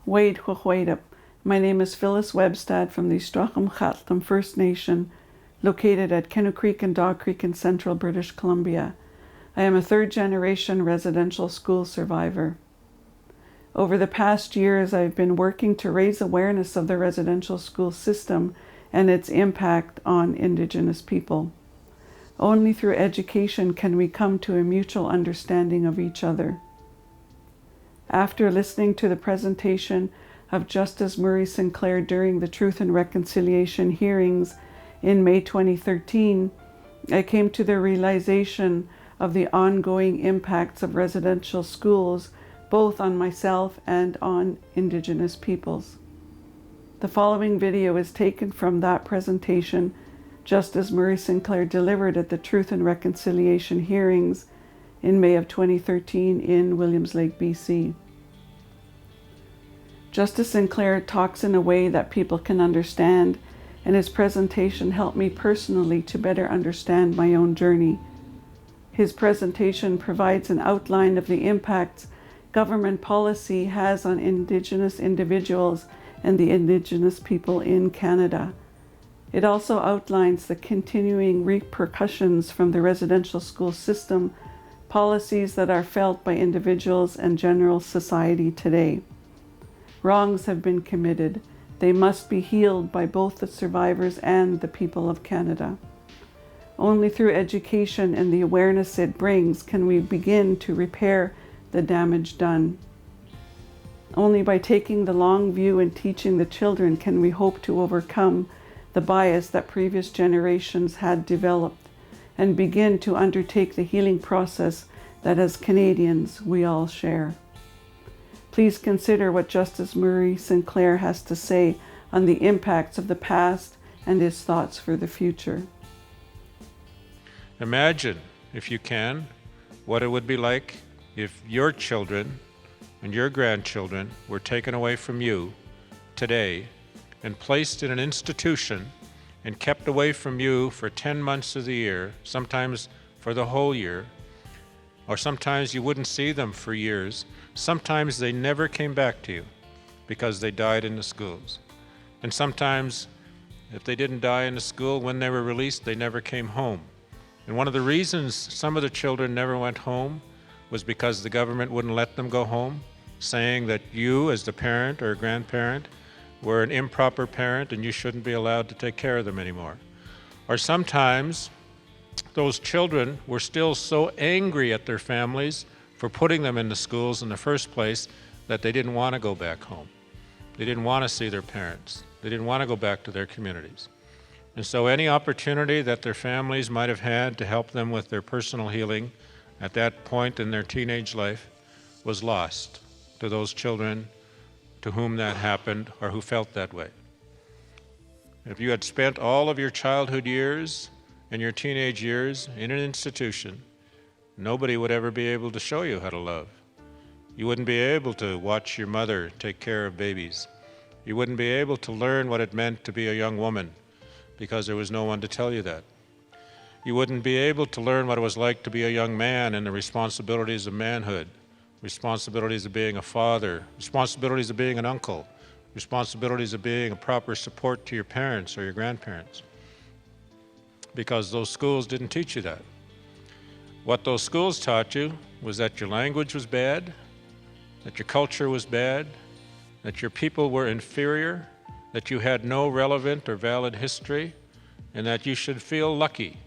Wade Huhuedap. My name is Phyllis Webstad from the Strachan Chatlam First Nation, located at Kennew Creek and Dog Creek in central British Columbia. I am a third-generation residential school survivor. Over the past years, I've been working to raise awareness of the residential school system and its impact on Indigenous people. Only through education can we come to a mutual understanding of each other. After listening to the presentation of Justice Murray Sinclair during the Truth and Reconciliation hearings in May 2013, I came to the realization of the ongoing impacts of residential schools, both on myself and on Indigenous peoples. The following video is taken from that presentation Justice Murray Sinclair delivered at the Truth and Reconciliation hearings in May of 2013 in Williams Lake, BC. Justice Sinclair talks in a way that people can understand, and his presentation helped me personally to better understand my own journey. His presentation provides an outline of the impacts government policy has on Indigenous individuals and the Indigenous people in Canada. It also outlines the continuing repercussions from the residential school system, policies that are felt by individuals and general society today. Wrongs have been committed. They must be healed by both the survivors and the people of Canada. Only through education and the awareness it brings can we begin to repair the damage done. Only by taking the long view and teaching the children can we hope to overcome the bias that previous generations had developed and begin to undertake the healing process that as Canadians we all share. Please consider what Justice Murray Sinclair has to say on the impacts of the past and his thoughts for the future. Imagine, if you can, what it would be like if your children and your grandchildren were taken away from you today and placed in an institution and kept away from you for 10 months of the year, sometimes for the whole year, or sometimes you wouldn't see them for years. Sometimes they never came back to you because they died in the schools. And sometimes, if they didn't die in the school, when they were released, they never came home. And one of the reasons some of the children never went home was because the government wouldn't let them go home, saying that you, as the parent or grandparent, were an improper parent and you shouldn't be allowed to take care of them anymore. Or sometimes those children were still so angry at their families for putting them in the schools in the first place that they didn't want to go back home. They didn't want to see their parents. They didn't want to go back to their communities. And so any opportunity that their families might have had to help them with their personal healing at that point in their teenage life was lost to those children to whom that happened or who felt that way. If you had spent all of your childhood years and your teenage years in an institution, nobody would ever be able to show you how to love. You wouldn't be able to watch your mother take care of babies. You wouldn't be able to learn what it meant to be a young woman because there was no one to tell you that. You wouldn't be able to learn what it was like to be a young man and the responsibilities of manhood, responsibilities of being a father, responsibilities of being an uncle, responsibilities of being a proper support to your parents or your grandparents, because those schools didn't teach you that. What those schools taught you was that your language was bad, that your culture was bad, that your people were inferior, that you had no relevant or valid history, and that you should feel lucky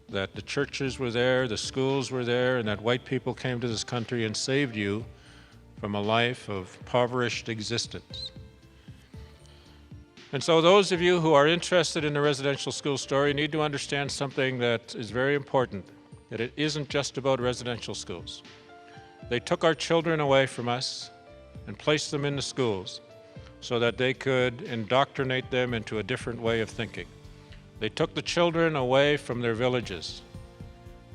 that the churches were there, the schools were there, and that white people came to this country and saved you from a life of impoverished existence. And so those of you who are interested in the residential school story need to understand something that is very important, that it isn't just about residential schools. They took our children away from us and placed them in the schools so that they could indoctrinate them into a different way of thinking. They took the children away from their villages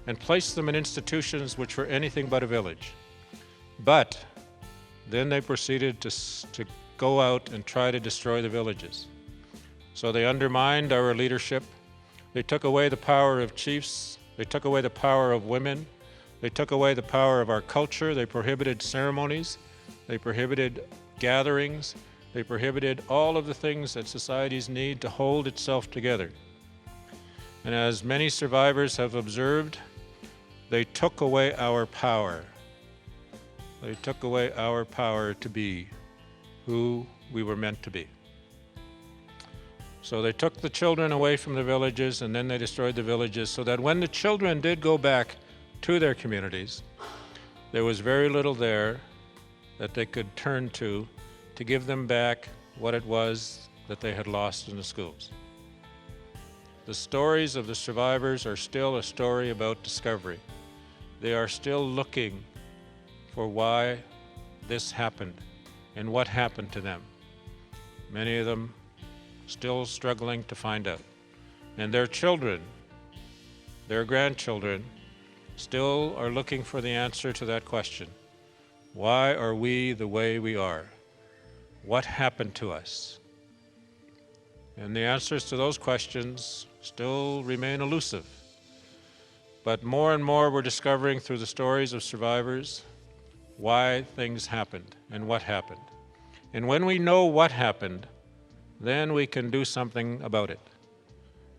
and placed them in institutions which were anything but a village. But then they proceeded to go out and try to destroy the villages. So they undermined our leadership. They took away the power of chiefs. They took away the power of women. They took away the power of our culture. They prohibited ceremonies. They prohibited gatherings. They prohibited all of the things that societies need to hold itself together. And as many survivors have observed, they took away our power. They took away our power to be who we were meant to be. So they took the children away from the villages, and then they destroyed the villages, so that when the children did go back to their communities, there was very little there that they could turn to give them back what it was that they had lost in the schools. The stories of the survivors are still a story about discovery. They are still looking for why this happened and what happened to them. Many of them still struggling to find out. And their children, their grandchildren, still are looking for the answer to that question. Why are we the way we are? What happened to us? And the answers to those questions still remain elusive. But more and more we're discovering through the stories of survivors why things happened and what happened. And when we know what happened, then we can do something about it.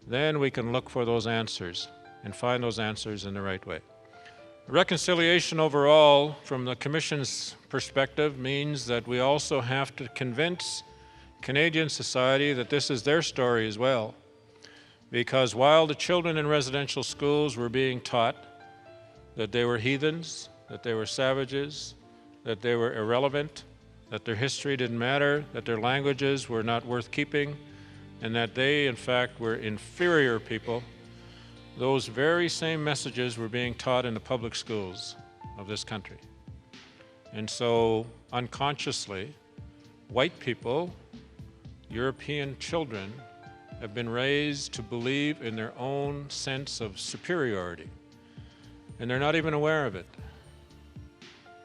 Then we can look for those answers and find those answers in the right way. Reconciliation overall, from the Commission's perspective, means that we also have to convince Canadian society that this is their story as well. Because while the children in residential schools were being taught that they were heathens, that they were savages, that they were irrelevant, that their history didn't matter, that their languages were not worth keeping, and that they, in fact, were inferior people, those very same messages were being taught in the public schools of this country. And so, unconsciously, white people, European children, have been raised to believe in their own sense of superiority. And they're not even aware of it.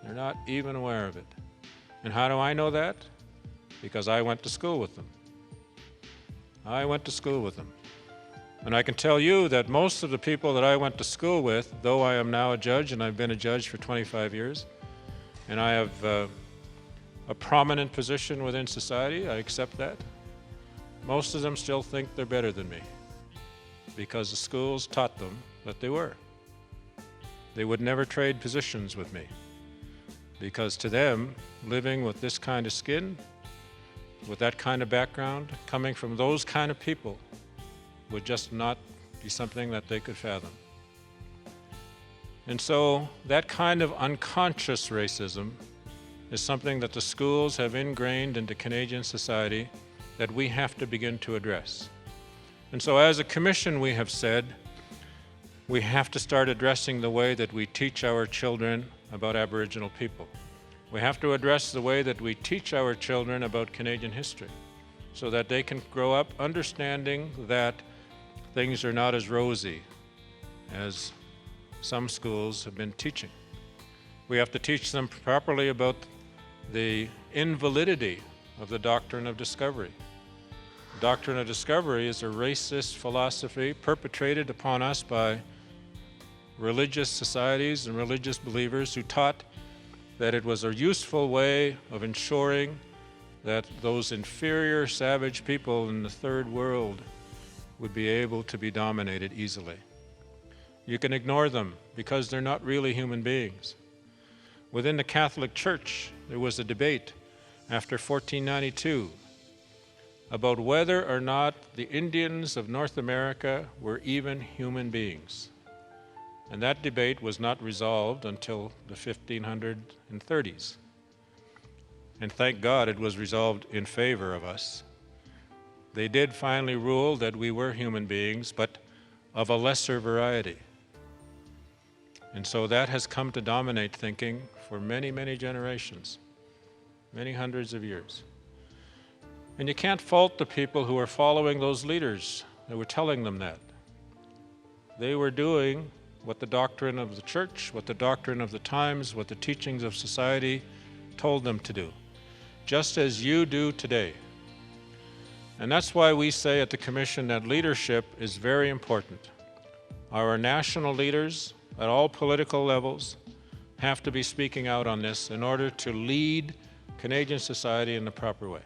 They're not even aware of it. And how do I know that? Because I went to school with them. I went to school with them. And I can tell you that most of the people that I went to school with, though I am now a judge, and I've been a judge for 25 years, and I have a prominent position within society, I accept that. Most of them still think they're better than me because the schools taught them that they were. They would never trade positions with me because to them, living with this kind of skin, with that kind of background, coming from those kind of people, would just not be something that they could fathom. And so that kind of unconscious racism is something that the schools have ingrained into Canadian society that we have to begin to address. And so as a commission, we have said we have to start addressing the way that we teach our children about Aboriginal people. We have to address the way that we teach our children about Canadian history so that they can grow up understanding that things are not as rosy as some schools have been teaching. We have to teach them properly about the invalidity of the doctrine of discovery. The doctrine of discovery is a racist philosophy perpetrated upon us by religious societies and religious believers who taught that it was a useful way of ensuring that those inferior savage people in the third world would be able to be dominated easily. You can ignore them because they're not really human beings. Within the Catholic Church, there was a debate after 1492 about whether or not the Indians of North America were even human beings. And that debate was not resolved until the 1530s. And thank God it was resolved in favor of us. They did finally rule that we were human beings, but of a lesser variety. And so that has come to dominate thinking for many, many generations, many hundreds of years. And you can't fault the people who are following those leaders that were telling them that. They were doing what the doctrine of the church, what the doctrine of the times, what the teachings of society told them to do, just as you do today. And that's why we say at the Commission that leadership is very important. Our national leaders at all political levels have to be speaking out on this in order to lead Canadian society in the proper way.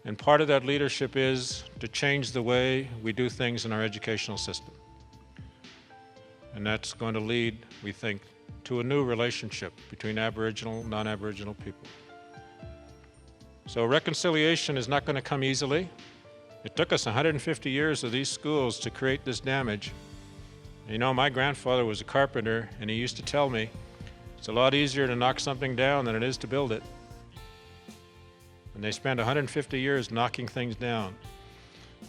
And part of that leadership is to change the way we do things in our educational system. And that's going to lead, we think, to a new relationship between Aboriginal and non-Aboriginal people. So reconciliation is not going to come easily. It took us 150 years of these schools to create this damage. You know, my grandfather was a carpenter, and he used to tell me, it's a lot easier to knock something down than it is to build it. And they spent 150 years knocking things down.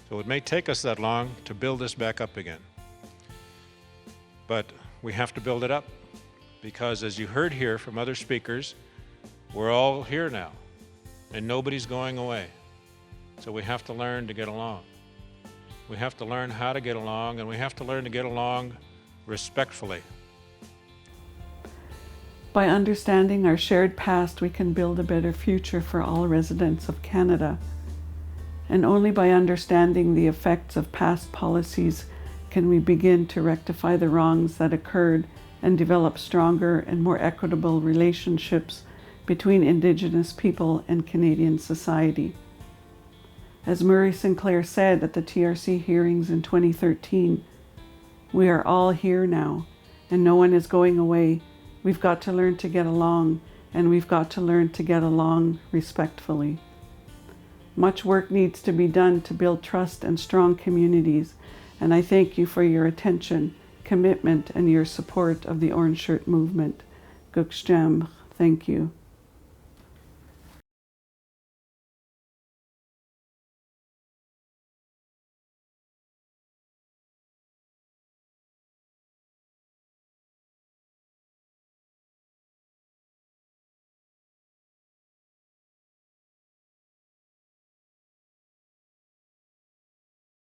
So it may take us that long to build this back up again. But we have to build it up, because as you heard here from other speakers, we're all here now, and nobody's going away. So we have to learn to get along. We have to learn how to get along, and we have to learn to get along respectfully. By understanding our shared past, we can build a better future for all residents of Canada. And only by understanding the effects of past policies can we begin to rectify the wrongs that occurred and develop stronger and more equitable relationships between Indigenous people and Canadian society. As Murray Sinclair said at the TRC hearings in 2013, we are all here now, and no one is going away. We've got to learn to get along, and we've got to learn to get along respectfully. Much work needs to be done to build trust and strong communities, and I thank you for your attention, commitment, and your support of the Orange Shirt movement. Gukshjam, thank you.